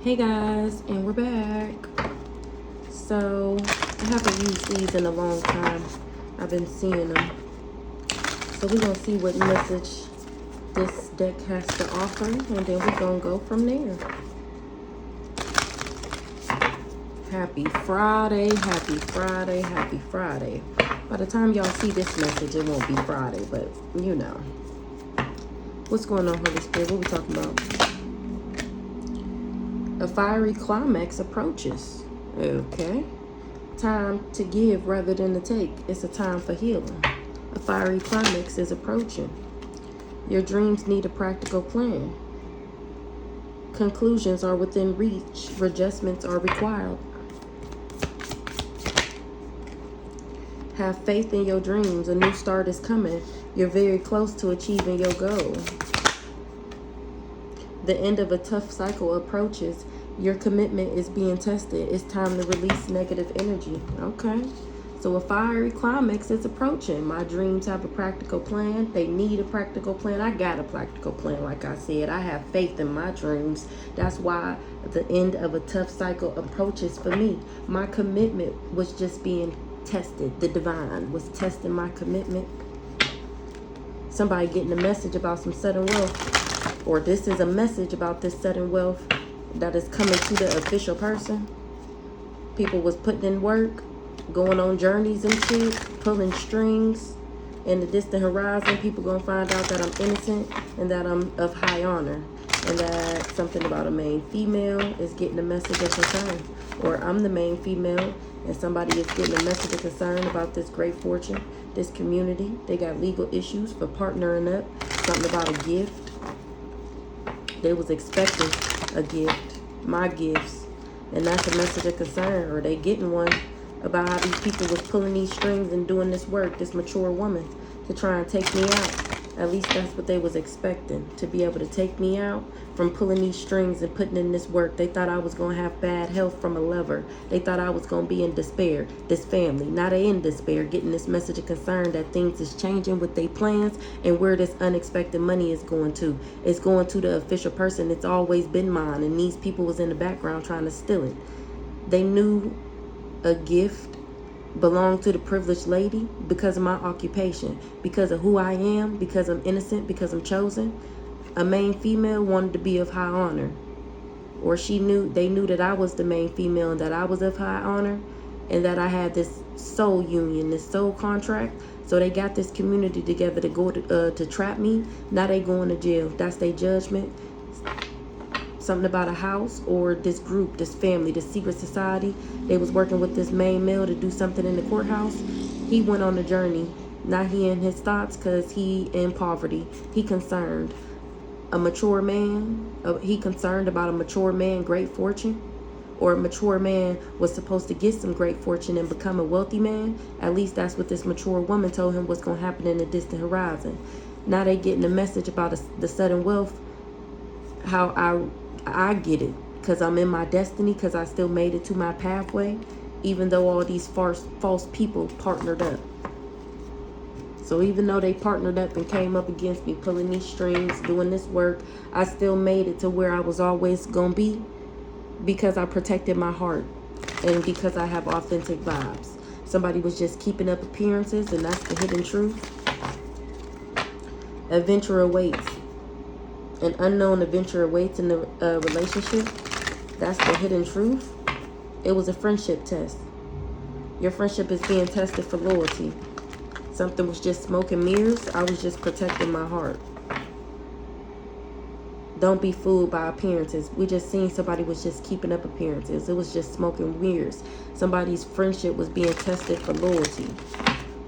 Hey guys, and we're back. So I haven't used these in a long time. I've been seeing them. So we're gonna see what message this deck has to offer, and then we're gonna go from there. Happy Friday, happy Friday, happy Friday. By the time y'all see this message, it won't be Friday, but you know. What's going on, Holy Spirit? What we talking about? A fiery climax approaches. Okay. Time to give rather than to take. It's a time for healing. A fiery climax is approaching. Your dreams need a practical plan. Conclusions are within reach. Adjustments are required. Have faith in your dreams. A new start is coming. You're very close to achieving your goal. The end of a tough cycle approaches. Your commitment is being tested. It's time to release negative energy. Okay. So a fiery climax is approaching. My dreams have a practical plan. They need a practical plan. I got a practical plan. Like I said, I have faith in my dreams. That's why the end of a tough cycle approaches for me. My commitment was just being tested. The divine was testing my commitment. Somebody getting a message about some sudden wealth. Or this is a message about this sudden wealth that is coming to the official person. People was putting in work, going on journeys and shit, pulling strings. In the distant horizon, people gonna find out that I'm innocent and that I'm of high honor. And that something about a main female is getting a message of concern. Or I'm the main female and somebody is getting a message of concern about this great fortune, this community. They got legal issues for partnering up. Something about a gift. They was expecting a gift, my gifts, and that's a message of concern. Or they getting one about how these people was pulling these strings and doing this work, this mature woman, to try and take me out. At least that's what they was expecting, to be able to take me out from pulling these strings and putting in this work. They thought I was going to have bad health from a lover. They thought I was going to be in despair. This family, now they in despair, getting this message of concern that things is changing with their plans and where this unexpected money is going to. It's going to the official person. It's always been mine, and these people was in the background trying to steal it. They knew a gift belong to the privileged lady because of my occupation, because of who I am, because I'm innocent, because I'm chosen. A main female wanted to be of high honor, or they knew that I was the main female and that I was of high honor, and that I had this soul union, this soul contract. So they got this community together to go to trap me. Now they going to jail. That's their judgment. Something about a house or this group, this family, this secret society. They was working with this main male to do something in the courthouse. He went on a journey. Now he in his thoughts because he in poverty. He concerned a mature man. He concerned about a mature man, great fortune. Or a mature man was supposed to get some great fortune and become a wealthy man. At least that's what this mature woman told him was going to happen in the distant horizon. Now they getting a message about the sudden wealth. How I get it, because I'm in my destiny, because I still made it to my pathway, even though all these false people partnered up. So even though they partnered up and came up against me, pulling these strings, doing this work, I still made it to where I was always going to be, because I protected my heart and because I have authentic vibes. Somebody was just keeping up appearances, and that's the hidden truth. Adventure awaits. An unknown adventure awaits in the relationship. That's the hidden truth. It was a friendship test. Your friendship is being tested for loyalty. Something was just smoke and mirrors. I was just protecting my heart. Don't be fooled by appearances. We just seen somebody was just keeping up appearances. It was just smoke and mirrors. Somebody's friendship was being tested for loyalty.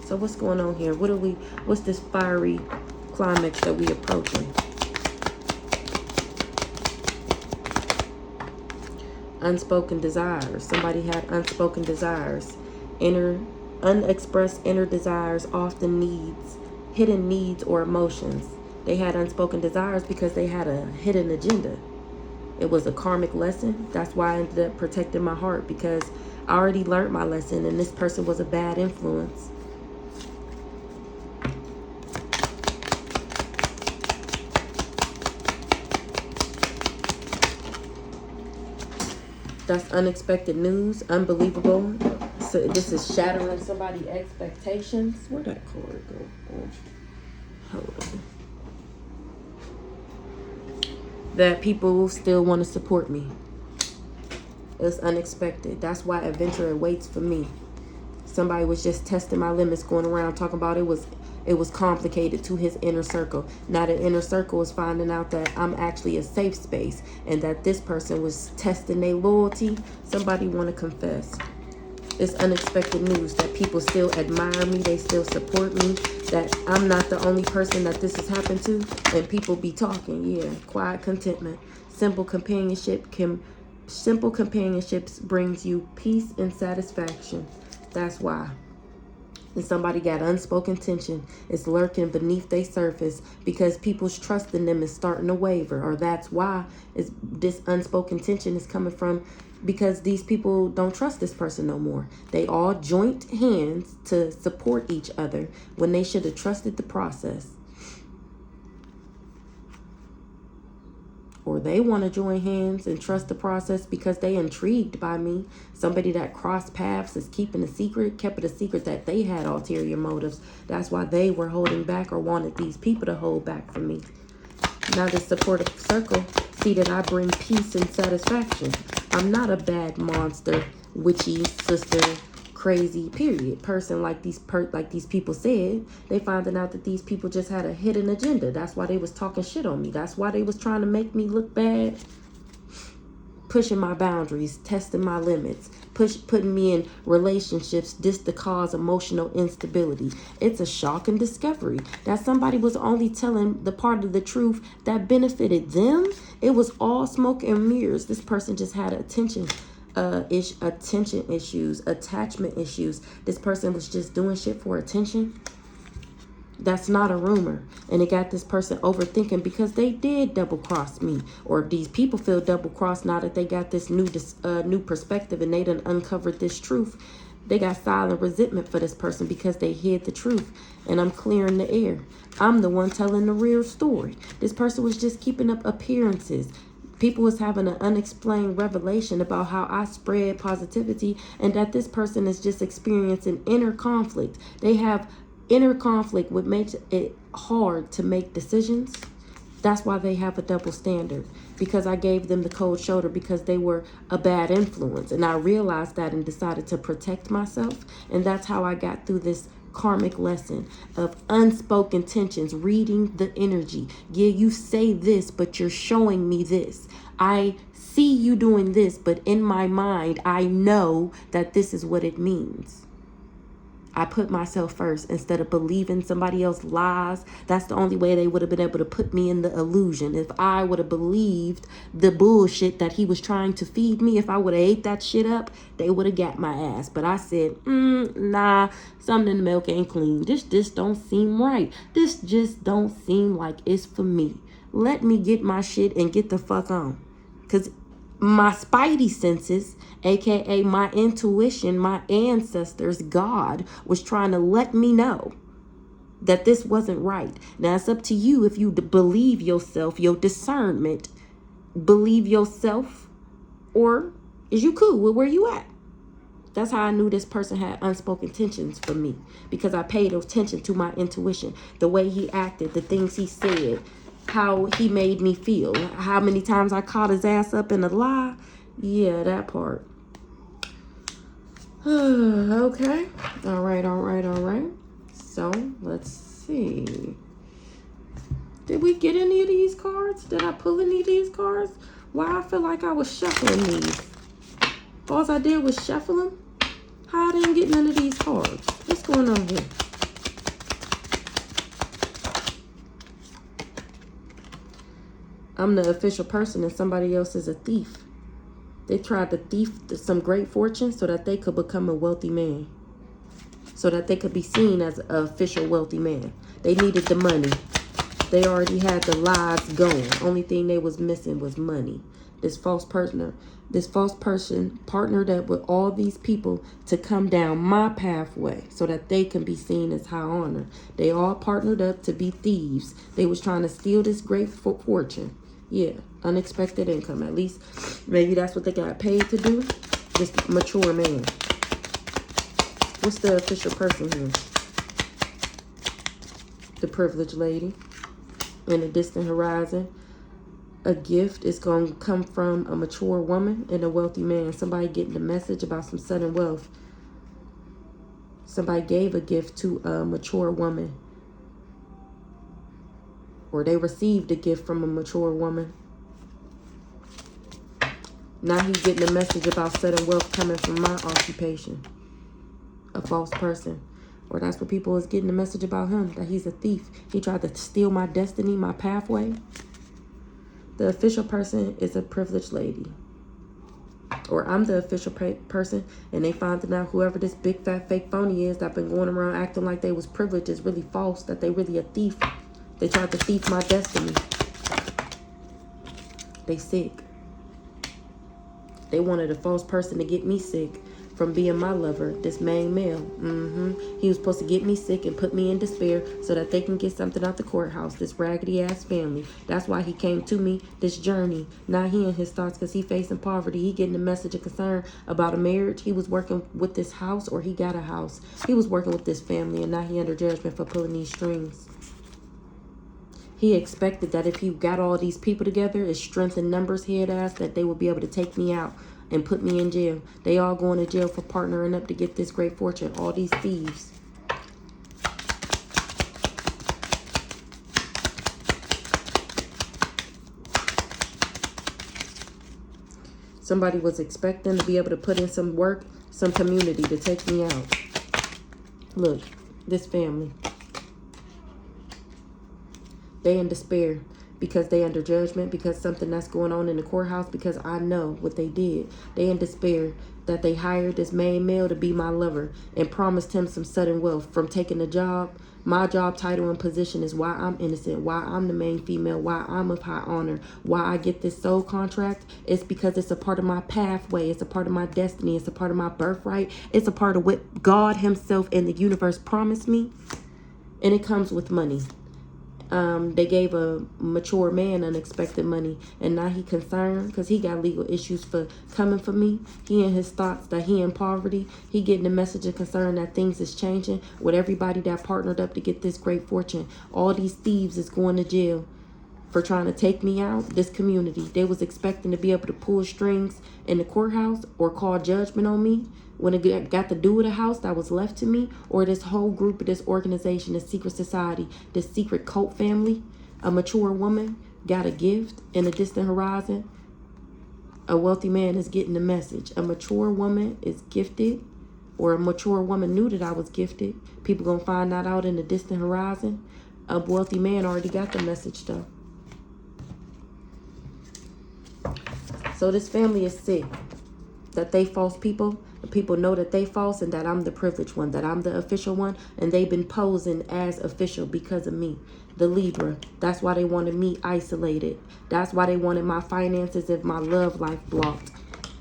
So what's going on here? What's this fiery climax that we approaching? Unspoken desires. Somebody had unspoken desires. Unexpressed inner desires, often hidden needs or emotions. They had unspoken desires because they had a hidden agenda. It was a karmic lesson. That's why I ended up protecting my heart, because I already learned my lesson and this person was a bad influence. That's unexpected news. Unbelievable. So this is shattering somebody's expectations. Where'd that card go? Oh, hold on. That people still want to support me. It's unexpected. That's why adventure awaits for me. Somebody was just testing my limits, going around talking about it was complicated to his inner circle. Now the inner circle is finding out that I'm actually a safe space and that this person was testing their loyalty. Somebody want to confess. It's unexpected news that people still admire me. They still support me. That I'm not the only person that this has happened to. And people be talking. Yeah, quiet contentment. Simple companionships brings you peace and satisfaction. That's why. And somebody got unspoken tension. It's lurking beneath their surface because people's trust in them is starting to waver. Or that's why this unspoken tension is coming from, because these people don't trust this person no more. They all joint hands to support each other when they should have trusted the process. Or they want to join hands and trust the process because they intrigued by me. Somebody that crossed paths is keeping a secret, kept it a secret that they had ulterior motives. That's why they were holding back or wanted these people to hold back from me. Now the supportive circle see that I bring peace and satisfaction. I'm not a bad monster, witchy, sister, crazy, period, person like these people said. They finding out that these people just had a hidden agenda. That's why they was talking shit on me. That's why they was trying to make me look bad. Pushing my boundaries, testing my limits, putting me in relationships just to cause emotional instability. It's a shocking discovery that somebody was only telling the part of the truth that benefited them. It was all smoke and mirrors. This person just had attention issues, attachment issues. This person was just doing shit for attention. That's not a rumor. And it got this person overthinking because they did double cross me. Or these people feel double crossed now that they got this new perspective and they done uncovered this truth. They got silent resentment for this person because they hid the truth. And I'm clearing the air. I'm the one telling the real story. This person was just keeping up appearances. People was having an unexplained revelation about how I spread positivity and that this person is just experiencing inner conflict. They have inner conflict, which makes it hard to make decisions. That's why they have a double standard, because I gave them the cold shoulder because they were a bad influence. And I realized that and decided to protect myself. And that's how I got through this karmic lesson of unspoken tensions, reading the energy. Yeah, you say this, but you're showing me this. I see you doing this, but in my mind, I know that this is what it means. I put myself first instead of believing somebody else's lies. That's the only way they would have been able to put me in the illusion. If I would have believed the bullshit that he was trying to feed me, if I would have ate that shit up, they would have got my ass. But I said, nah, something in the milk ain't clean. This just don't seem right. This just don't seem like it's for me. Let me get my shit and get the fuck on. Because my spidey senses, aka my intuition, my ancestors, God, was trying to let me know that this wasn't right. Now it's up to you if you believe yourself, your discernment, believe yourself, or is you cool with where you at? That's how I knew this person had unspoken tensions for me, because I paid attention to my intuition, the way he acted, the things he said, how he made me feel, how many times I caught his ass up in a lie. Yeah, that part. Okay. All right. So, let's see. Did we get any of these cards? Did I pull any of these cards? Why I feel like I was shuffling these. All I did was shuffle them. How I didn't get none of these cards? What's going on here? I'm the official person and somebody else is a thief. They tried to thief some great fortune so that they could become a wealthy man. So that they could be seen as an official wealthy man. They needed the money. They already had the lies going. Only thing they was missing was money. This false person partnered up with all these people to come down my pathway so that they can be seen as high honor. They all partnered up to be thieves. They was trying to steal this great fortune. Yeah, unexpected income. At least maybe that's what they got paid to do. This mature man. What's the official person here? The privileged lady. In the distant horizon. A gift is going to come from a mature woman and a wealthy man. Somebody getting a message about some sudden wealth. Somebody gave a gift to a mature woman. Or they received a gift from a mature woman. Now he's getting a message about sudden wealth coming from my occupation. A false person. Or that's what people is getting a message about him. That he's a thief. He tried to steal my destiny, my pathway. The official person is a privileged lady. Or I'm the official person, and they finding out whoever this big fat fake phony is that been going around acting like they was privileged is really false, that they really a thief. They tried to thief my destiny. They sick. They wanted a false person to get me sick from being my lover, this main male. He was supposed to get me sick and put me in despair so that they can get something out the courthouse, this raggedy ass family. That's why he came to me, this journey. Now he in his thoughts because he facing poverty. He getting a message of concern about a marriage. He was working with this house, or he got a house. He was working with this family, and now he under judgment for pulling these strings. He expected that if he got all these people together, his strength in numbers head ass, that they would be able to take me out and put me in jail. They all going to jail for partnering up to get this great fortune. All these thieves. Somebody was expecting to be able to put in some work, some community to take me out. Look, this family. They in despair because they under judgment, because something that's going on in the courthouse, because I know what they did. They in despair that they hired this main male to be my lover and promised him some sudden wealth from taking the job. My job title and position is why I'm innocent, why I'm the main female, why I'm of high honor, why I get this soul contract. It's because it's a part of my pathway. It's a part of my destiny. It's a part of my birthright. It's a part of what God himself and the universe promised me. And it comes with money. They gave a mature man unexpected money, and now he concerned because he got legal issues for coming for me. He in his thoughts that he in poverty. He getting a message of concern that things is changing with everybody that partnered up to get this great fortune. All these thieves is going to jail for trying to take me out. This community, they was expecting to be able to pull strings in the courthouse or call judgment on me when it got to do with a house that was left to me, or this whole group of this organization, this secret society, this secret cult family. A mature woman got a gift in a distant horizon. A wealthy man is getting the message. A mature woman is gifted, or a mature woman knew that I was gifted. People gonna find that out in the distant horizon. A wealthy man already got the message though. So this family is sick that they false people. The people know that they false and that I'm the privileged one, that I'm the official one, and they've been posing as official because of me. The Libra. That's why they wanted me isolated. That's why they wanted my finances and my love life blocked.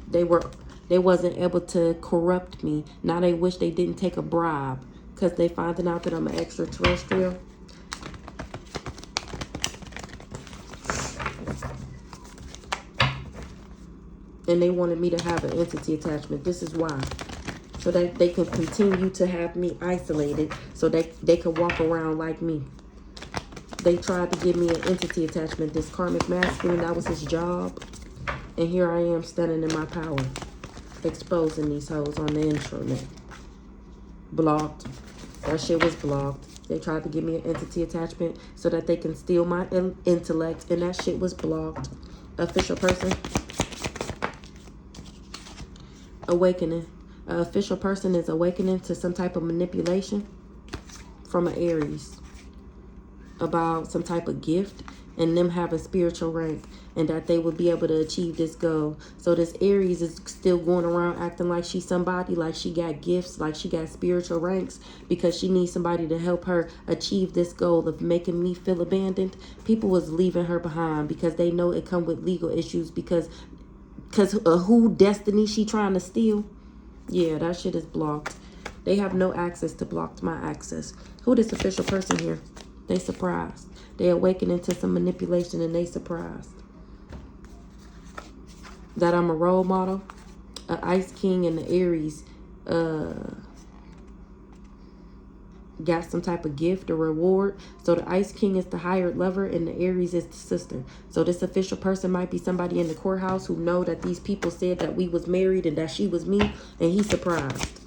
They wasn't able to corrupt me. Now they wish they didn't take a bribe because they finding out that I'm an extraterrestrial. And they wanted me to have an entity attachment. This is why. So that they can continue to have me isolated so they could walk around like me. They tried to give me an entity attachment. This karmic masculine, that was his job. And here I am standing in my power. Exposing these hoes on the intranet. Blocked. That shit was blocked. They tried to give me an entity attachment so that they can steal my intellect. And that shit was blocked. Official person. Awakening. An official person is awakening to some type of manipulation from an Aries about some type of gift and them having spiritual rank, and that they would be able to achieve this goal. So this Aries is still going around acting like she's somebody, like she got gifts, like she got spiritual ranks, because she needs somebody to help her achieve this goal of making me feel abandoned. People was leaving her behind because they know it come with legal issues because who destiny she trying to steal. Yeah, that shit is blocked. They have no access to block my access. Who this official person here? They surprised. They awakening to some manipulation and they surprised. that I'm a role model. An Ice King and the Aries got some type of gift or reward. So the Ice King is the hired lover and the Aries is the sister. So this official person might be somebody in the courthouse who know that these people said that we was married and that she was me, and he's surprised.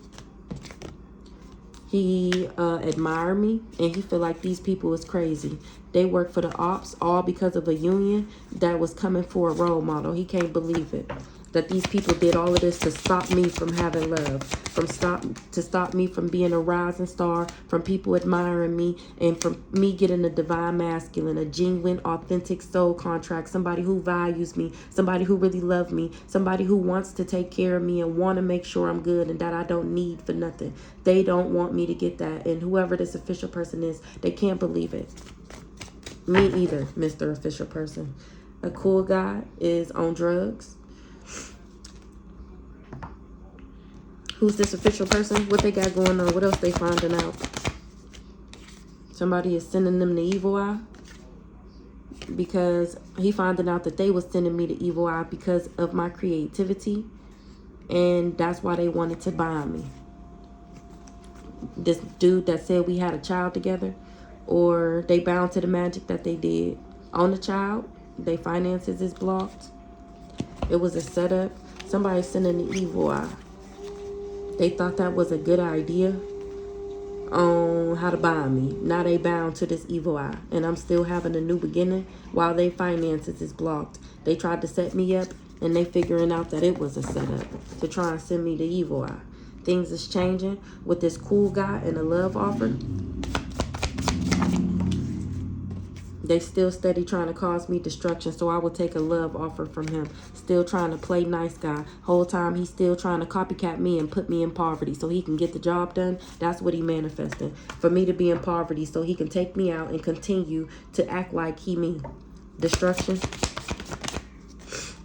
He admire me, and he feel like these people is crazy. They work for the ops, all because of a union that was coming for a role model. He can't believe it. That these people did all of this to stop me from having love, to stop me from being a rising star, from people admiring me, and from me getting a divine masculine, a genuine, authentic soul contract, somebody who values me, somebody who really loves me, somebody who wants to take care of me and want to make sure I'm good and that I don't need for nothing. They don't want me to get that, and whoever this official person is, they can't believe it. Me either, Mr. Official Person. A cool guy is on drugs. Who's this official person? What they got going on? What else they finding out? Somebody is sending them the evil eye. Because he finding out that they was sending me the evil eye because of my creativity. And that's why they wanted to bind me. This dude that said we had a child together. Or they bound to the magic that they did on the child. Their finances is blocked. It was a setup. Somebody sending the evil eye. They thought that was a good idea on how to bind me. Now they bound to this evil eye. And I'm still having a new beginning while their finances is blocked. They tried to set me up and they figuring out that it was a setup to try and send me the evil eye. Things is changing with this cool guy and a love offer. They still steady trying to cause me destruction, so I will take a love offer from him. Still trying to play nice guy. Whole time he's still trying to copycat me and put me in poverty so he can get the job done. That's what he manifesting. For me to be in poverty so he can take me out and continue to act like he me. Destruction.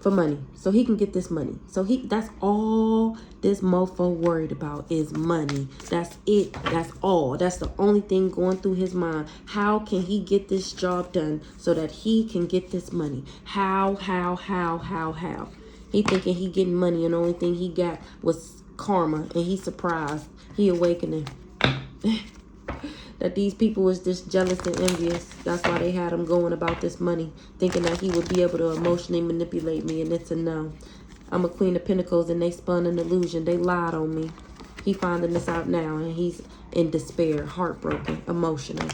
For money. So he can get this money. So that's all this mofo worried about is money. That's it. That's all. That's the only thing going through his mind. How can he get this job done so that he can get this money? How? He thinking he getting money and the only thing he got was karma, and he surprised. He awakening. That these people was just jealous and envious. That's why they had him going about this money, thinking that he would be able to emotionally manipulate me, and it's a no. I'm a Queen of Pentacles, and they spun an illusion. They lied on me. He finding this out now, and he's in despair, heartbroken, emotional,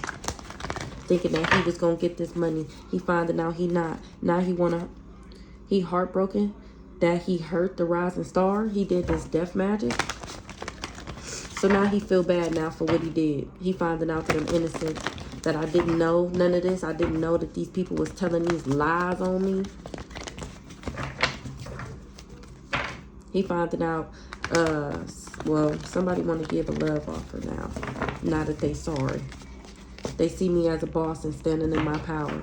thinking that he was going to get this money. He finding out he not. Now he heartbroken that he hurt the rising star. He did this death magic. So now he feel bad now for what he did. He finding out that I'm innocent, that I didn't know none of this. I didn't know that these people was telling these lies on me. He finding out, well, somebody want to give a love offer now. Now that they sorry. They see me as a boss and standing in my power.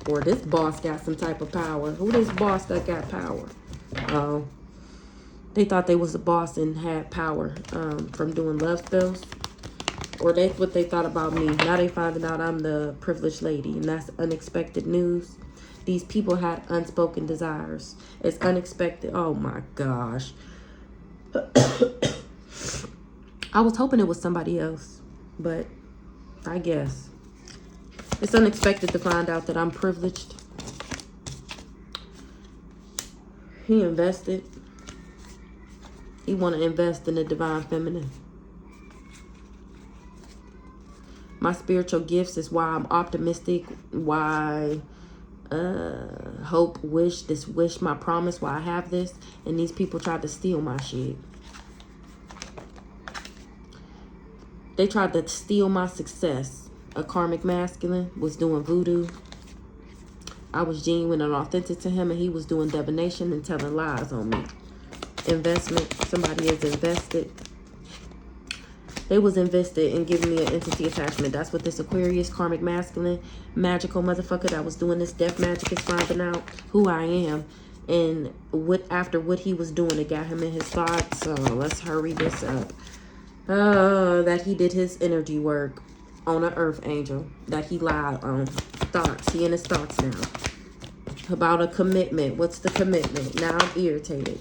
Or this boss got some type of power. Who this boss that got power? Oh. They thought they was a boss and had power from doing love spells. Or that's what they thought about me. Now they finding out I'm the privileged lady. And that's unexpected news. These people had unspoken desires. It's unexpected. Oh my gosh. I was hoping it was somebody else. But I guess. It's unexpected to find out that I'm privileged. He invested. He want to invest in the divine feminine. My spiritual gifts is why I'm optimistic. Why hope, wish, my promise. Why I have this. And these people tried to steal my shit. They tried to steal my success. A karmic masculine was doing voodoo. I was genuine and authentic to him, and he was doing divination and telling lies on me. Investment. Somebody is invested. They was invested in giving me an entity attachment. That's what this Aquarius, karmic masculine, magical motherfucker that was doing this death magic is finding out who I am. And after what he was doing, it got him in his thoughts. So let's hurry this up. That he did his energy work on an earth angel. That he lied on. Thoughts. He in his thoughts now. about a commitment. What's the commitment? Now I'm irritated.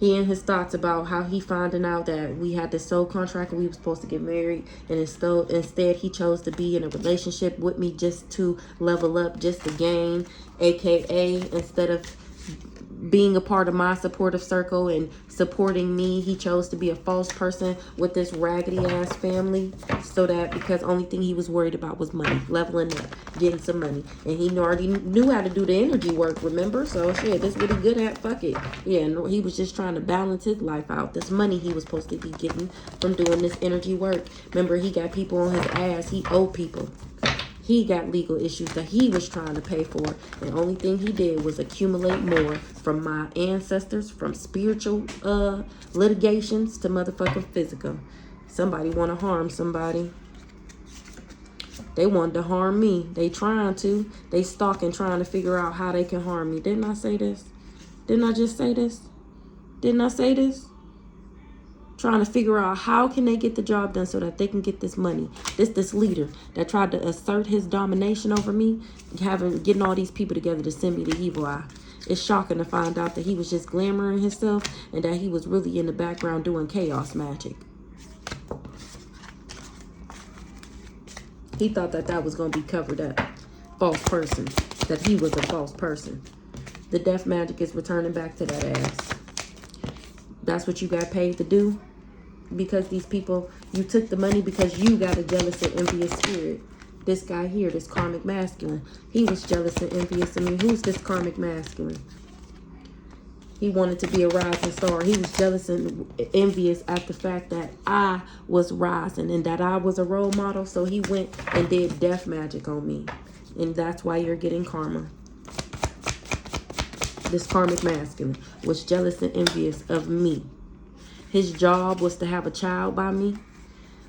He and his thoughts about how he finding out that we had this soul contract and we were supposed to get married, and instead he chose to be in a relationship with me just to level up, just to gain, aka instead of being a part of my supportive circle and supporting me, he chose to be a false person with this raggedy ass family, so that because only thing he was worried about was money, leveling up, getting some money, and he already knew how to do the energy work, remember? So shit, this what he good at, fuck it. Yeah, no, he was just trying to balance his life out. This money he was supposed to be getting from doing this energy work. Remember, he got people on his ass. He owed people. He got legal issues that he was trying to pay for. And the only thing he did was accumulate more from my ancestors, from spiritual litigations to motherfucking physical. Somebody want to harm somebody. They wanted to harm me. They trying to. They stalking, trying to figure out how they can harm me. Didn't I say this? Didn't I just say this? Didn't I say this? Trying to figure out how can they get the job done so that they can get this money. This leader that tried to assert his domination over me, getting all these people together to send me the evil eye. It's shocking to find out that he was just glamoring himself and that he was really in the background doing chaos magic. He thought that that was going to be covered up. False person. That he was a false person. The death magic is returning back to that ass. That's what you got paid to do? Because these people, you took the money because you got a jealous and envious spirit. This guy here, this karmic masculine, he was jealous and envious of me. Who's this karmic masculine? He wanted to be a rising star. He was jealous and envious at the fact that I was rising and that I was a role model. So he went and did death magic on me. And that's why you're getting karma. This karmic masculine was jealous and envious of me. His job was to have a child by me.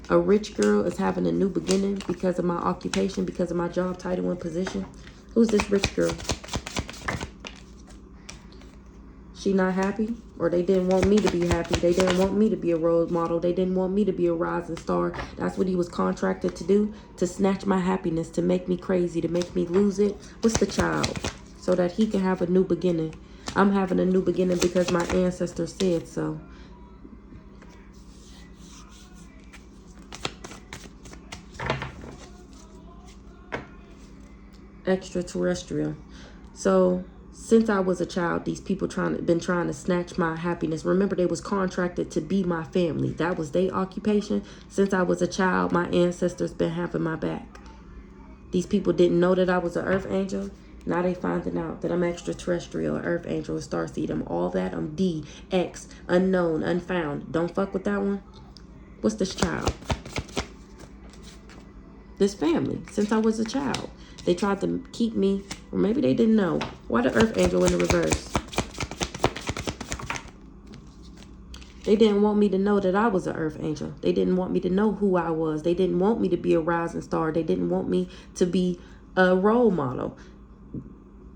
A rich girl is having a new beginning because of my occupation, because of my job title and position. Who's this rich girl? She not happy? Or they didn't want me to be happy. They didn't want me to be a role model. They didn't want me to be a rising star. That's what he was contracted to do, to snatch my happiness, to make me crazy, to make me lose it. What's the child? So that he can have a new beginning. I'm having a new beginning because my ancestors said so. Extraterrestrial. So since I was a child, these people been trying to snatch my happiness. Remember, they was contracted to be my family. That was their occupation. Since I was a child, my ancestors been having my back. These people didn't know that I was an earth angel. Now they finding out that I'm extraterrestrial, earth angel, a starseed. I'm all that. I'm D, X, unknown, unfound. Don't fuck with that one. What's this child? This family, since I was a child. They tried to keep me, or maybe they didn't know. Why the earth angel in the reverse? They didn't want me to know that I was an earth angel. They didn't want me to know who I was. They didn't want me to be a rising star. They didn't want me to be a role model.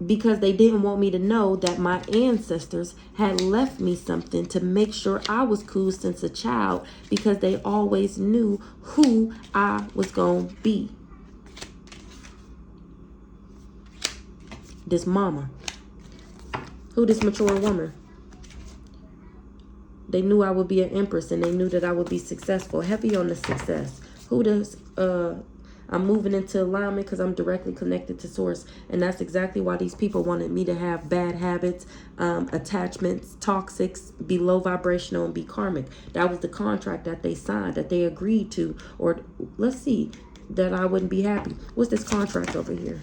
Because they didn't want me to know that my ancestors had left me something to make sure I was cool since a child, because they always knew who I was going to be. This mama. Who this mature woman? They knew I would be an empress and they knew that I would be successful. Heavy on the success. Who does I'm moving into alignment because I'm directly connected to source. And that's exactly why these people wanted me to have bad habits, attachments, toxics, be low vibrational, and be karmic. That was the contract that they signed, that they agreed to. Or let's see, that I wouldn't be happy. What's this contract over here?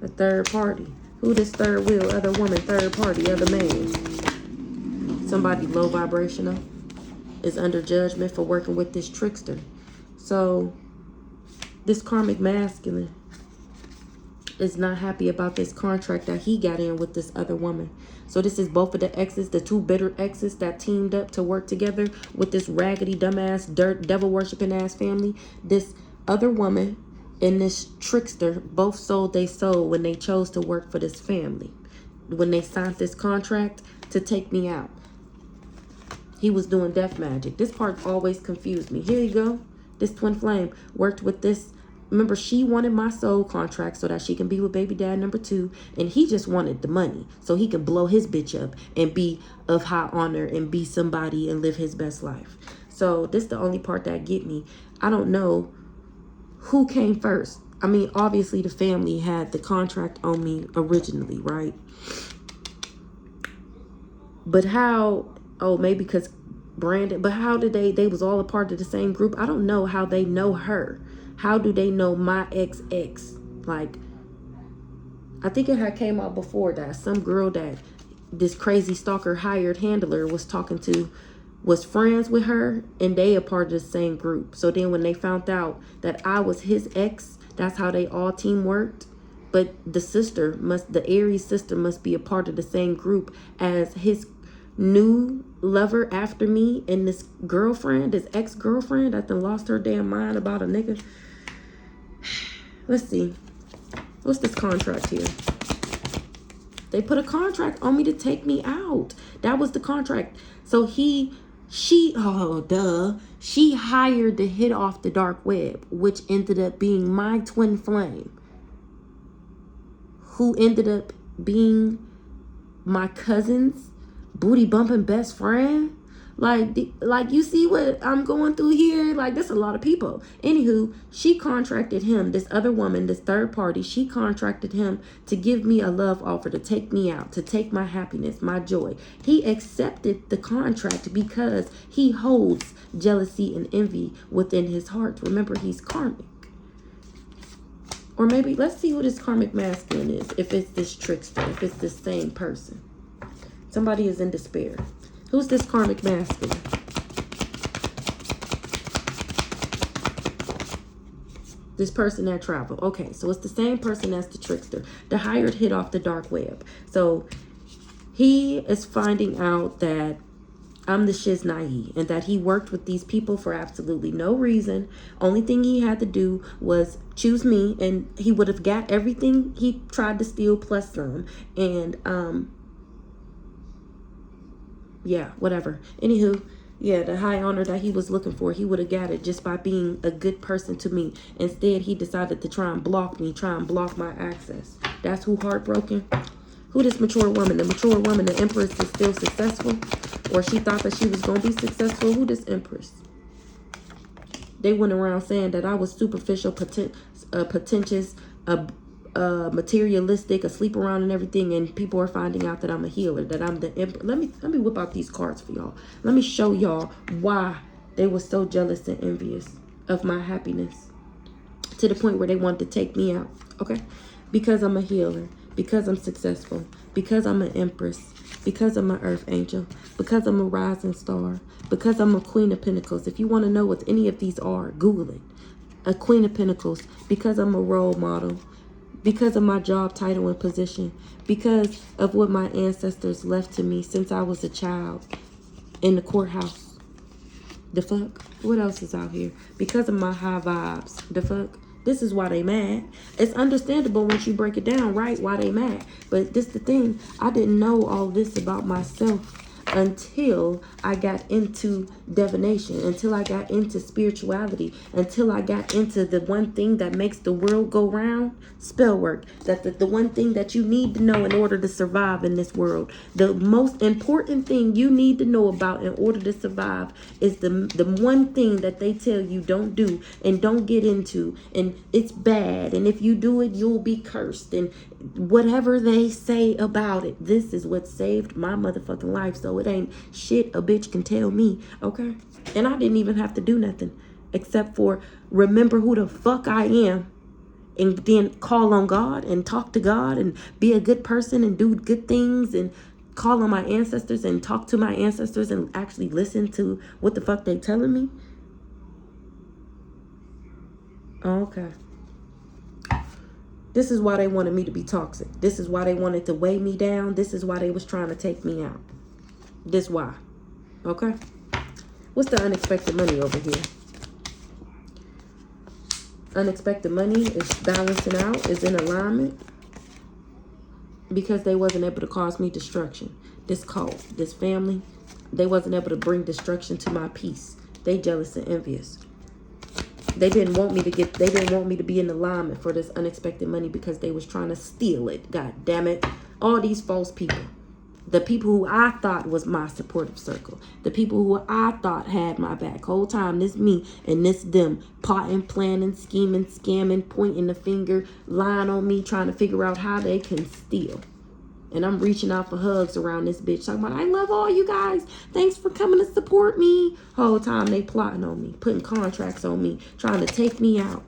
A third party. Who this third wheel? Other woman, third party, other man. Somebody low vibrational is under judgment for working with this trickster. So this karmic masculine is not happy about this contract that he got in with this other woman. So this is both of the exes, the two bitter exes that teamed up to work together with this raggedy, dumbass, dirt, devil worshiping ass family. This other woman and this trickster both sold their soul when they chose to work for this family. When they signed this contract to take me out. He was doing death magic. This part always confused me. Here you go. This twin flame worked with this remember, she wanted my soul contract so that she can be with baby dad number 2. And he just wanted the money so he can blow his bitch up and be of high honor and be somebody and live his best life. So this is the only part that get me. I don't know who came first. I mean, obviously the family had the contract on me originally, right? But how, oh, maybe because Brandon, but how did they was all a part of the same group? I don't know how they know her. How do they know my ex? Like, I think it had came out before that some girl that this crazy stalker hired handler was talking to was friends with her, and they a part of the same group. So then when they found out that I was his ex, that's how they all team worked. But the Aries sister must be a part of the same group as his new lover after me, and this girlfriend, this ex-girlfriend that done lost her damn mind about a nigga. Let's see. What's this contract here? They put a contract on me to take me out. That was the contract. So she hired the hit off the dark web, which ended up being my twin flame, who ended up being my cousin's booty bumping best friend. Like you see what I'm going through here? Like, there's a lot of people. Anywho, she contracted him, this other woman, this third party, she contracted him to give me a love offer, to take me out, to take my happiness, my joy. He accepted the contract because he holds jealousy and envy within his heart. Remember, he's karmic. Or maybe, let's see who this karmic masculine is. If it's this trickster, if it's the same person. Somebody is in despair. Who's this karmic masculine? This person that traveled. Okay, so it's the same person as the trickster. The hired hit off the dark web. So he is finding out that I'm the shiznai, and that he worked with these people for absolutely no reason. Only thing he had to do was choose me, and he would have got everything he tried to steal plus some. And yeah, whatever. Anywho, yeah, the high honor that he was looking for, he would have got it just by being a good person to me. Instead, he decided to try and block me, try and block my access. That's who heartbroken. Who this mature woman? The mature woman, the Empress, is still successful, or she thought that she was going to be successful. Who this Empress? They went around saying that I was superficial, pretentious, materialistic, a sleep around and everything, and people are finding out that I'm a healer, that I'm the Emperor. Let me whip out these cards for y'all. Let me show y'all why they were so jealous and envious of my happiness to the point where they wanted to take me out. Okay, because I'm a healer, because I'm successful, because I'm an Empress, because I'm an Earth Angel, because I'm a rising star, because I'm a Queen of Pentacles. If you want to know what any of these are, Google it. A Queen of Pentacles, because I'm a role model, because of my job title and position, because of what my ancestors left to me since I was a child in the courthouse. The fuck? What else is out here? Because of my high vibes. The fuck? This is why they mad. It's understandable once you break it down, right? Why they mad. But this the thing. I didn't know all this about myself until I got into divination, until I got into spirituality, until I got into the one thing that makes the world go round, spell work. That the one thing that you need to know in order to survive in this world. The most important thing you need to know about in order to survive is the one thing that they tell you don't do and don't get into, and it's bad, and if you do it you'll be cursed, and whatever they say about it. This is what saved my motherfucking life. So it ain't shit a bitch can tell me, okay? And I didn't even have to do nothing except for remember who the fuck I am, and then call on God and talk to God and be a good person and do good things and call on my ancestors and talk to my ancestors and actually listen to what the fuck they telling me. Okay. This is why they wanted me to be toxic. This is why they wanted to weigh me down. This is why they was trying to take me out. This why. Okay? What's the unexpected money over here? Unexpected money is balancing out, is in alignment, because they wasn't able to cause me destruction. This cult, this family, they wasn't able to bring destruction to my peace. They jealous and envious. They didn't want me to be in alignment for this unexpected money because they was trying to steal it. God damn it. All these false people. The people who I thought was my supportive circle. The people who I thought had my back. Whole time, this me and this them. Plotting, planning, scheming, scamming, pointing the finger, lying on me, trying to figure out how they can steal. And I'm reaching out for hugs around this bitch. Talking about, I love all you guys. Thanks for coming to support me. Whole time they plotting on me. Putting contracts on me. Trying to take me out.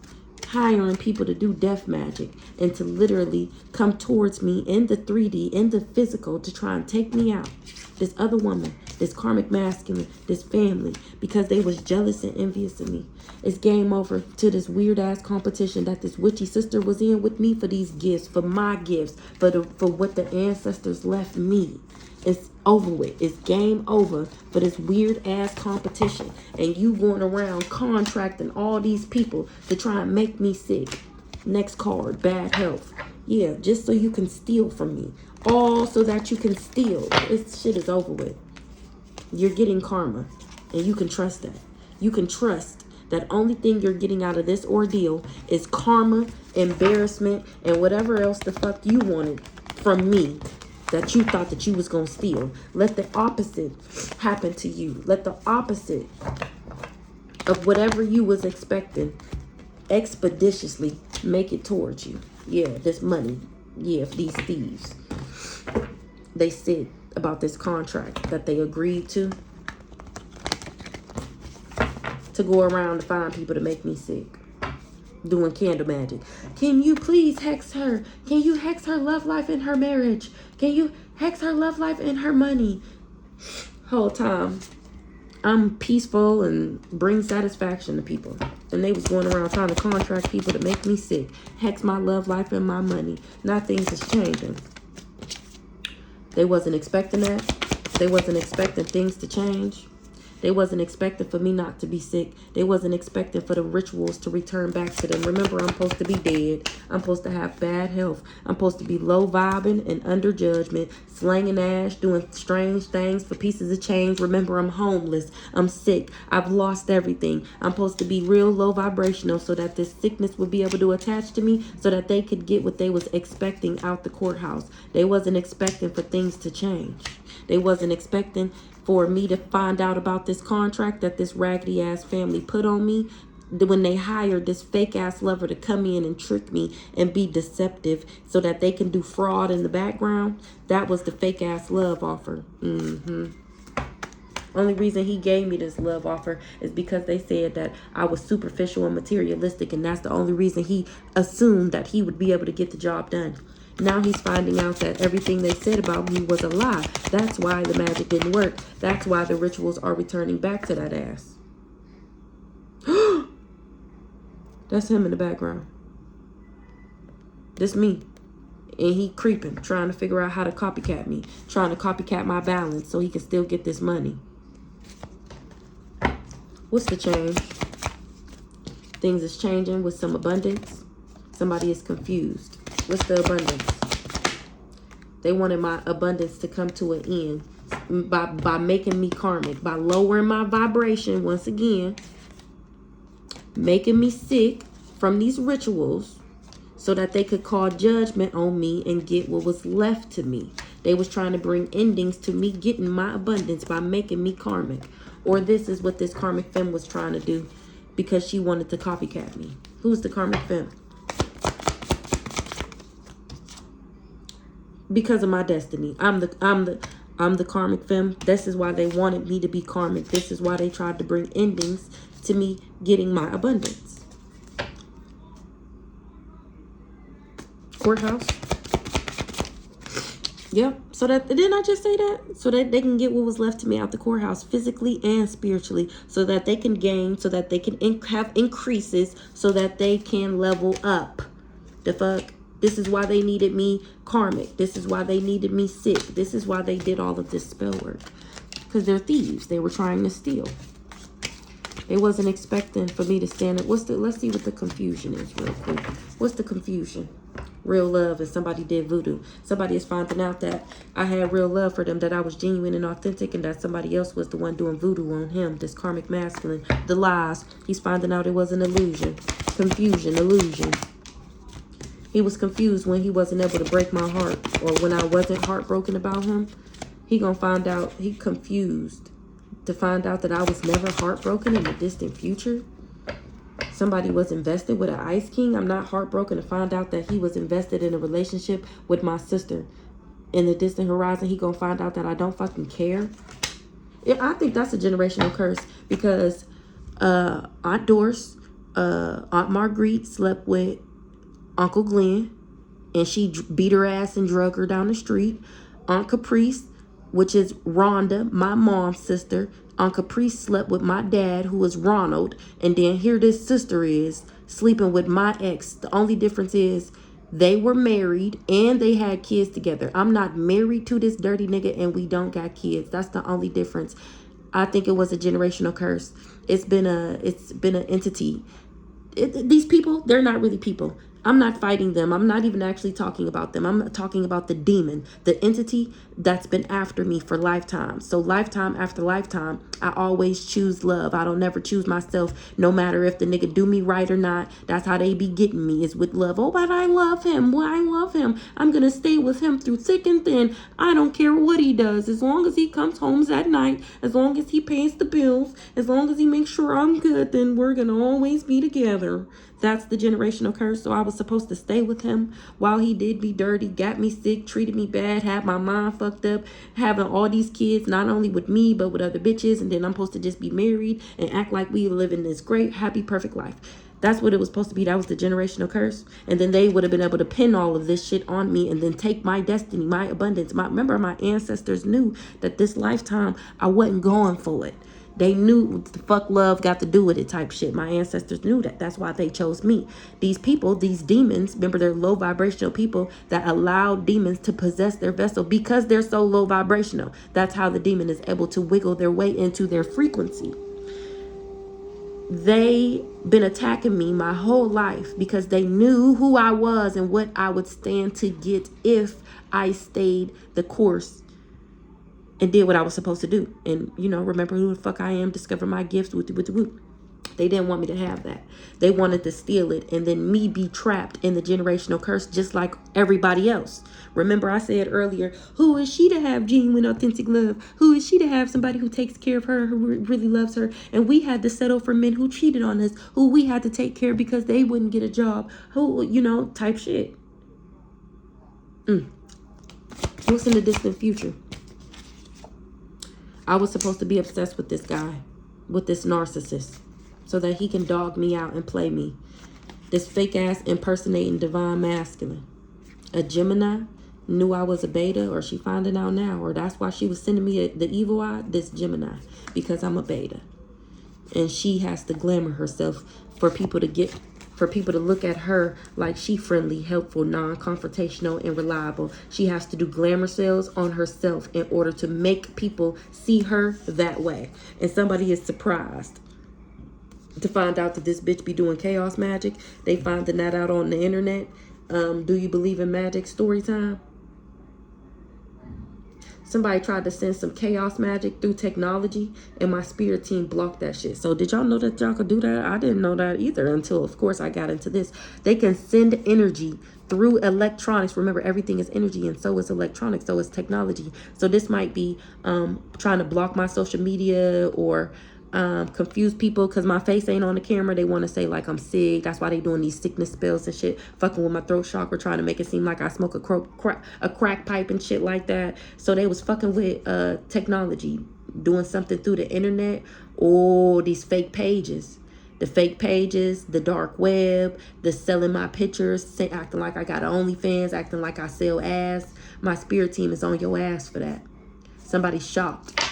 Hiring people to do death magic. And to literally come towards me in the 3D, in the physical, to try and take me out. This other woman. This karmic masculine. This family. Because they was jealous and envious of me. It's game over to this weird ass competition that this witchy sister was in with me for these gifts, for my gifts, for what the ancestors left me. It's over with. It's game over for this weird ass competition. And you going around contracting all these people to try and make me sick. Next card, bad health. Yeah, just so you can steal from me. All so that you can steal. This shit is over with. You're getting karma. And you can trust that. You can trust that only thing you're getting out of this ordeal is karma, embarrassment, and whatever else the fuck you wanted from me that you thought that you was going to steal. Let the opposite happen to you. Let the opposite of whatever you was expecting expeditiously make it towards you. Yeah, this money. Yeah, these thieves. They said about this contract that they agreed to go around to find people to make me sick. Doing candle magic. Can you please hex her? Can you hex her love life and her marriage? Can you hex her love life and her money? Whole time, I'm peaceful and bring satisfaction to people. And they was going around trying to contract people to make me sick. Hex my love life and my money. Now things is changing. They wasn't expecting that. They wasn't expecting things to change. They wasn't expecting for me not to be sick. They wasn't expecting for the rituals to return back to them. Remember, I'm supposed to be dead. I'm supposed to have bad health. I'm supposed to be low vibing and under judgment, slanging ash, doing strange things for pieces of change. Remember, I'm homeless. I'm sick. I've lost everything. I'm supposed to be real low vibrational so that this sickness would be able to attach to me so that they could get what they was expecting out the courthouse. They wasn't expecting for things to change. They wasn't expecting for me to find out about this contract that this raggedy ass family put on me when they hired this fake ass lover to come in and trick me and be deceptive so that they can do fraud in the background. That was the fake ass love offer. Only reason he gave me this love offer is because they said that I was superficial and materialistic, and that's the only reason he assumed that he would be able to get the job done. Now he's finding out that everything they said about me was a lie. That's why the magic didn't work. That's why the rituals are returning back to that ass. That's him in the background. This me. And he creeping, trying to figure out how to copycat me. Trying to copycat my balance so he can still get this money. What's the change? Things is changing with some abundance. Somebody is confused. What's the abundance? They wanted my abundance to come to an end by making me karmic, by lowering my vibration once again, making me sick from these rituals so that they could call judgment on me and get what was left to me. They was trying to bring endings to me getting my abundance by making me karmic. Or this is what this karmic femme was trying to do because she wanted to copycat me. Who's the karmic femme? Because of my destiny. I'm the karmic femme. This is why they wanted me to be karmic. This is why they tried to bring endings to me getting my abundance. Courthouse. Yep. So that, didn't I just say that? So that they can get what was left to me out the courthouse physically and spiritually, so that they can gain, so that they can have increases, so that they can level up. The fuck? This is why they needed me karmic. This is why they needed me sick. This is why they did all of this spell work. Because they're thieves. They were trying to steal. They wasn't expecting for me to stand up. Let's see what the confusion is real quick. What's the confusion? real love and somebody did voodoo. Somebody is finding out that I had real love for them, that I was genuine and authentic, and that somebody else was the one doing voodoo on him, this karmic masculine. The lies. He's finding out it was an illusion. Confusion, illusion. He was confused when he wasn't able to break my heart, or when I wasn't heartbroken about him. He gonna find out, he confused to find out that I was never heartbroken in the distant future. Somebody was invested with an Ice King. I'm not heartbroken to find out that he was invested in a relationship with my sister. In the distant horizon, he gonna find out that I don't fucking care. Yeah, I think that's a generational curse, because Aunt Doris, Aunt Marguerite slept with Uncle Glenn, and she beat her ass and drug her down the street. Aunt Caprice, which is Rhonda, my mom's sister. Aunt Caprice slept with my dad, who was Ronald. And then here this sister is sleeping with my ex. The only difference is they were married and they had kids together. I'm not married to this dirty nigga and we don't got kids. That's the only difference. I think it was a generational curse. It's been an entity. These people, they're not really people. I'm not fighting them. I'm not even actually talking about them. I'm talking about the demon, the entity that's been after me for lifetimes. So lifetime after lifetime, I always choose love. I don't never choose myself, no matter if the nigga do me right or not. That's how they be getting me, is with love. Oh, but I love him. Well, I love him. I'm going to stay with him through thick and thin. I don't care what he does. As long as he comes home at night, as long as he pays the bills, as long as he makes sure I'm good, then we're going to always be together. That's the generational curse. So I was supposed to stay with him while he did me dirty, got me sick, treated me bad, had my mind fucked up, having all these kids, not only with me, but with other bitches. And then I'm supposed to just be married and act like we live in this great, happy, perfect life. That's what it was supposed to be. That was the generational curse. And then they would have been able to pin all of this shit on me and then take my destiny, my abundance. Remember, my ancestors knew that this lifetime I wasn't going for it. They knew what the fuck love got to do with it type shit. My ancestors knew that. That's why they chose me. These people, these demons, remember, they're low vibrational people that allow demons to possess their vessel because they're so low vibrational. That's how the demon is able to wiggle their way into their frequency. They been attacking me my whole life because they knew who I was and what I would stand to get if I stayed the course and did what I was supposed to do. And, you know, remember who the fuck I am, discover my gifts, with the. They didn't want me to have that. They wanted to steal it and then me be trapped in the generational curse just like everybody else. Remember I said earlier, who is she to have genuine, authentic love? Who is she to have somebody who takes care of her, who really loves her? And we had to settle for men who cheated on us, who we had to take care of because they wouldn't get a job, who, you know, type shit. What's in the distant future? I was supposed to be obsessed with this guy, with this narcissist, so that he can dog me out and play me. This fake ass impersonating divine masculine. A Gemini knew I was a beta, or she finding out now, or that's why she was sending me the evil eye, this Gemini, because I'm a beta. And she has to glamour herself for people to look at her like she friendly, helpful, non-confrontational, and reliable. She has to do glamour sales on herself in order to make people see her that way. And somebody is surprised to find out that this bitch be doing chaos magic. They finding that out on the internet. Do you believe in magic? Story time. Somebody tried to send some chaos magic through technology, and my spirit team blocked that shit. So did y'all know that y'all could do that? I didn't know that either until, of course, I got into this. They can send energy through electronics. Remember, everything is energy, and so is electronics, so is technology. So this might be trying to block my social media or confuse people because my face ain't on the camera. They want to say like I'm sick. That's why they doing these sickness spells and shit, fucking with my throat chakra, trying to make it seem like I smoke a crack pipe and shit like that. So they was fucking with technology, doing something through the internet. Or these fake pages, the dark web, the selling my pictures, acting like I got OnlyFans, acting like I sell ass. My spirit team is on your ass for that. Somebody's shocked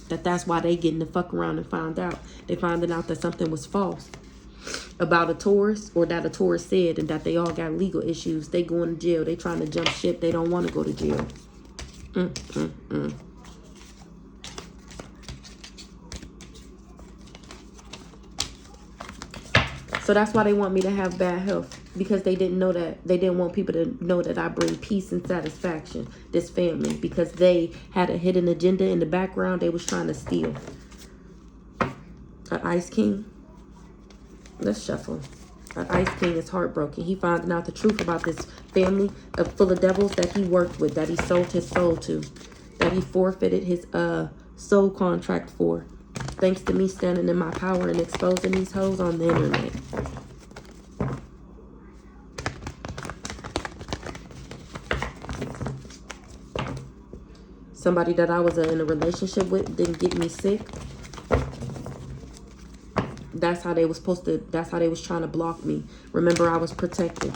that's why they getting the fuck around and found out. They finding out that something was false about a Taurus, or that a Taurus said, and that they all got legal issues. They going to jail. They trying to jump ship. They don't want to go to jail. So that's why they want me to have bad health. because they didn't know that, they didn't want people to know that I bring peace and satisfaction, this family, because they had a hidden agenda in the background they was trying to steal. An Ice King. Let's shuffle. An Ice King is heartbroken. He finding out the truth about this family of full of devils that he worked with, that he sold his soul to, that he forfeited his soul contract for, thanks to me standing in my power and exposing these hoes on the internet. Somebody that I was in a relationship with didn't get me sick. That's how they was supposed to, that's how they was trying to block me. Remember, I was protected.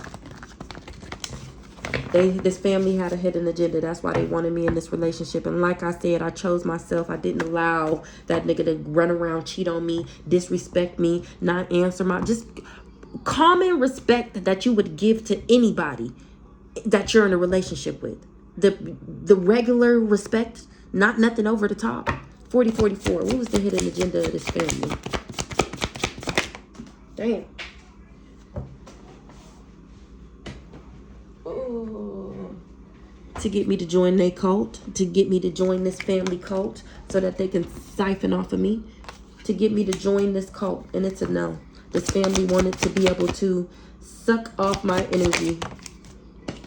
This family had a hidden agenda. That's why they wanted me in this relationship. And like I said, I chose myself. I didn't allow that nigga to run around, cheat on me, disrespect me, not answer my, just common respect that you would give to anybody that you're in a relationship with. The regular respect, not nothing over the top. 4044. What was the hidden agenda of this family? Damn. Oh. To get me to join their cult, to get me to join this family cult so that they can siphon off of me, to get me to join this cult, and it's a no. This family wanted to be able to suck off my energy.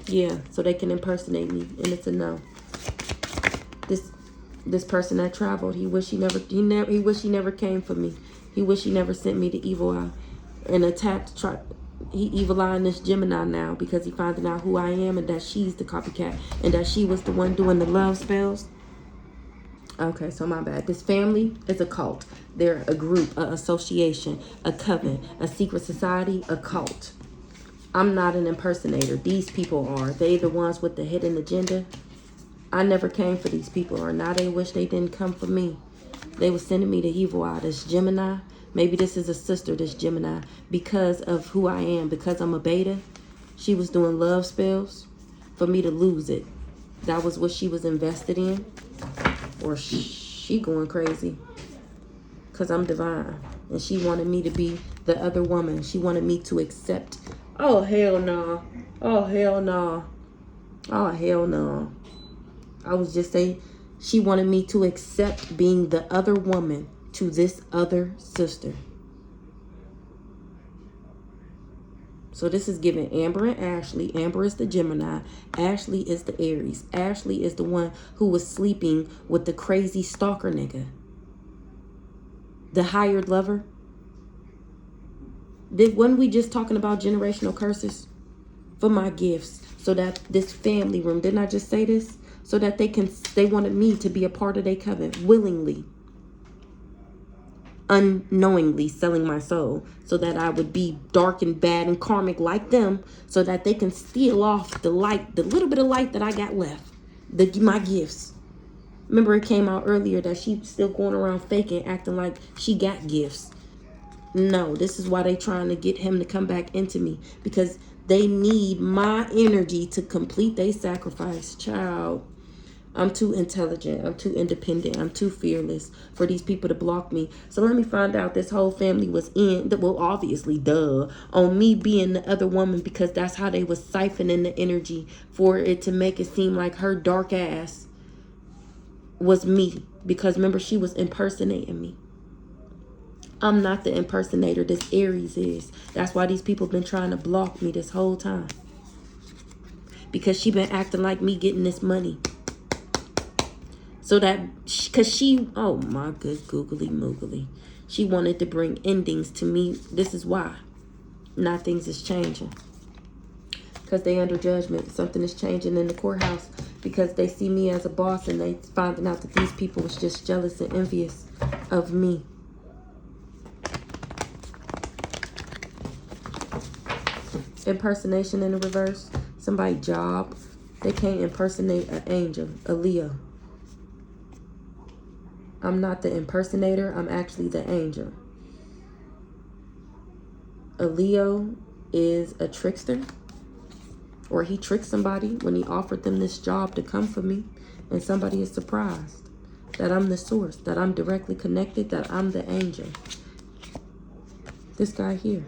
Yeah, so they can impersonate me, and it's a no. This person that traveled, he wish he never came for me. He wish he never sent me the evil eye and attacked. He evil eyeing this Gemini now because he finding out who I am and that she's the copycat and that she was the one doing the love spells. Okay, so my bad. This family is a cult. They're a group, an association, a coven, a secret society, a cult. I'm not an impersonator. These people are. They the ones with the hidden agenda. I never came for these people, or now they wish they didn't come for me. They was sending me the evil eye. This Gemini, maybe this is a sister, this Gemini, because of who I am, because I'm a beta. She was doing love spells for me to lose it. That was what she was invested in. Or she going crazy because I'm divine. And she wanted me to be the other woman. She wanted me to accept. Oh, hell no. Oh, hell no. Oh, hell no. I was just saying, she wanted me to accept being the other woman to this other sister. So this is giving Amber and Ashley. Amber is the Gemini. Ashley is the Aries. Ashley is the one who was sleeping with the crazy stalker nigga. The hired lover. Wasn't we just talking about generational curses? For my gifts. So that this family room, didn't I just say this? So that they wanted me to be a part of their covenant willingly. Unknowingly selling my soul so that I would be dark and bad and karmic like them, so that they can steal off the light, the little bit of light that I got left, my gifts. Remember, it came out earlier that she's still going around faking, acting like she got gifts. No, this is why they trying to get him to come back into me, because they need my energy to complete their sacrifice. Child, I'm too intelligent. I'm too independent. I'm too fearless for these people to block me. So let me find out this whole family was well, obviously, duh, on me being the other woman, because that's how they was siphoning the energy for it to make it seem like her dark ass was me. Because remember, she was impersonating me. I'm not the impersonator. This Aries is. That's why these people been trying to block me this whole time. Because she been acting like me getting this money. So that, because she, oh my good googly moogly, she wanted to bring endings to me. This is why. Now things is changing. Because they under judgment. Something is changing in the courthouse. Because they see me as a boss and they finding out that these people was just jealous and envious of me. Impersonation in the reverse. Somebody job. They can't impersonate an angel, a Leo. I'm not the impersonator. I'm actually the angel. A Leo is a trickster. Or he tricked somebody when he offered them this job to come for me. And somebody is surprised that I'm the source. That I'm directly connected. That I'm the angel. This guy here.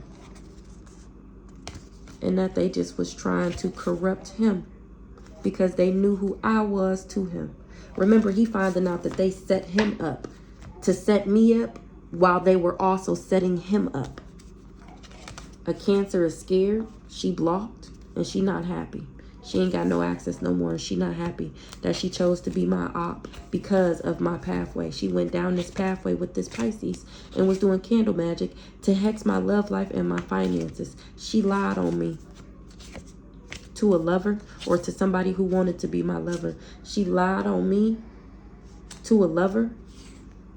and that they just was trying to corrupt him because they knew who I was to him. Remember, he finding out that they set him up to set me up while they were also setting him up. A Cancer is scared, she blocked, and she not happy. She ain't got no access no more, and she not happy that she chose to be my op because of my pathway. She went down this pathway with this Pisces and was doing candle magic to hex my love life and my finances. She lied on me to a lover or to somebody who wanted to be my lover. She lied on me to a lover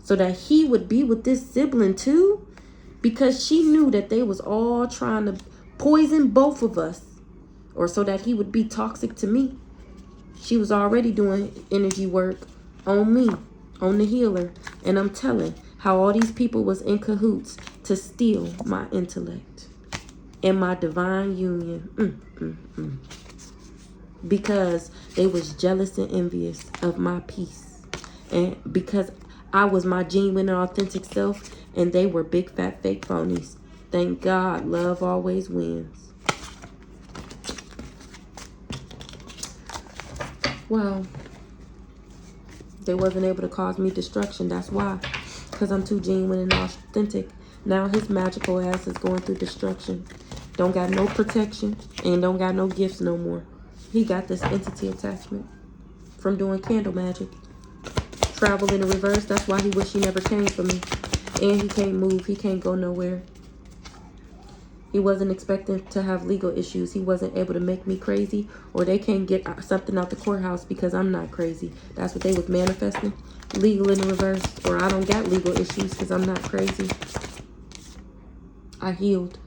so that he would be with this sibling too, because she knew that they was all trying to poison both of us, or so that he would be toxic to me. She was already doing energy work on me, on the healer. And I'm telling how all these people was in cahoots to steal my intellect and my divine union. Because they was jealous and envious of my peace. And because I was my genuine and authentic self, and they were big fat fake phonies. Thank God love always wins. Well, they wasn't able to cause me destruction. That's why. Because I'm too genuine and authentic. Now his magical ass is going through destruction. Don't got no protection and don't got no gifts no more. He got this entity attachment from doing candle magic. Travel in the reverse. That's why he wish he never came for me. And he can't move. He can't go nowhere. He wasn't expecting to have legal issues. He wasn't able to make me crazy, or they can't get something out the courthouse because I'm not crazy. That's what they was manifesting. Legal in the reverse, or I don't got legal issues because I'm not crazy. I healed.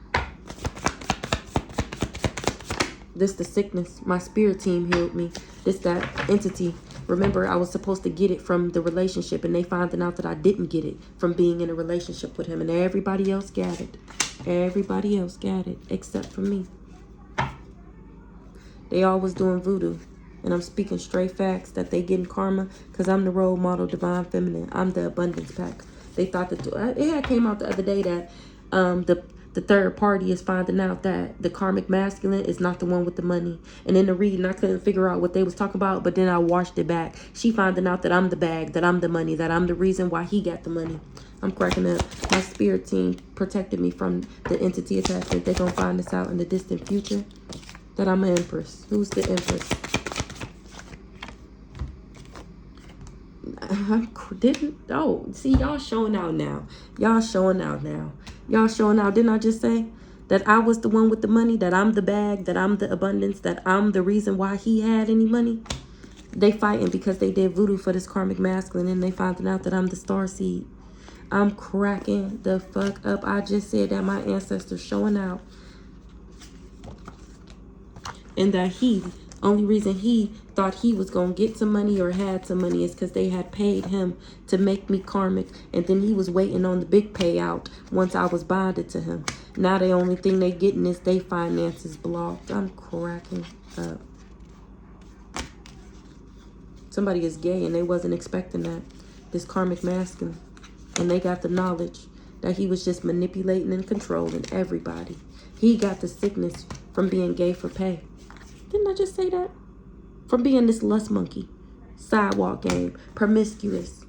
This the sickness. My spirit team healed me. This that entity. Remember, I was supposed to get it from the relationship, and they finding out that I didn't get it from being in a relationship with him, and everybody else got it. Everybody else got it except for me. They all was doing voodoo, and I'm speaking straight facts that they getting karma because I'm the role model, divine feminine. I'm the abundance pack. They thought that it had came out the other day that the third party is finding out that the karmic masculine is not the one with the money. And in the reading, I couldn't figure out what they was talking about, but then I washed it back. She finding out that I'm the bag, that I'm the money, that I'm the reason why he got the money. I'm cracking up. My spirit team protected me from the entity attachment. They're going to find this out in the distant future, that I'm an empress. Who's the empress? See, y'all showing out now. Y'all showing out now. Y'all showing out. Didn't I just say that I was the one with the money, that I'm the bag, that I'm the abundance, that I'm the reason why he had any money? They fighting because they did voodoo for this karmic masculine, and they finding out that I'm the star seed. I'm cracking the fuck up. I just said that my ancestors showing out. And that only reason he thought he was going to get some money or had some money is because they had paid him to make me karmic. And then he was waiting on the big payout once I was bonded to him. Now the only thing they getting is they finances blocked. I'm cracking up. Somebody is gay and they wasn't expecting that. This karmic masculine. And they got the knowledge that he was just manipulating and controlling everybody. He got the sickness from being gay for pay. Didn't I just say that? From being this lust monkey, sidewalk game, promiscuous.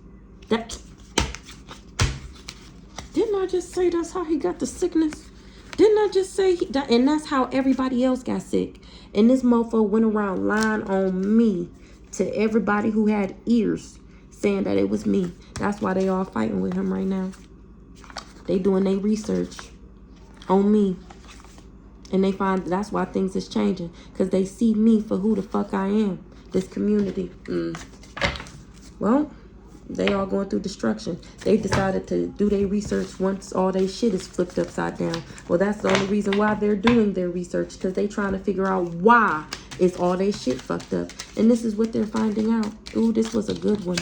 That. Didn't I just say that's how he got the sickness? Didn't I just say and that's how everybody else got sick? And this mofo went around lying on me to everybody who had ears, saying that it was me. That's why they all fighting with him right now. They doing their research on me. And they find that's why things is changing. Because they see me for who the fuck I am. This community. Well, they all going through destruction. They decided to do their research once all their shit is flipped upside down. Well, that's the only reason why they're doing their research. Because they trying to figure out why is all their shit fucked up. And this is what they're finding out. Ooh, this was a good one.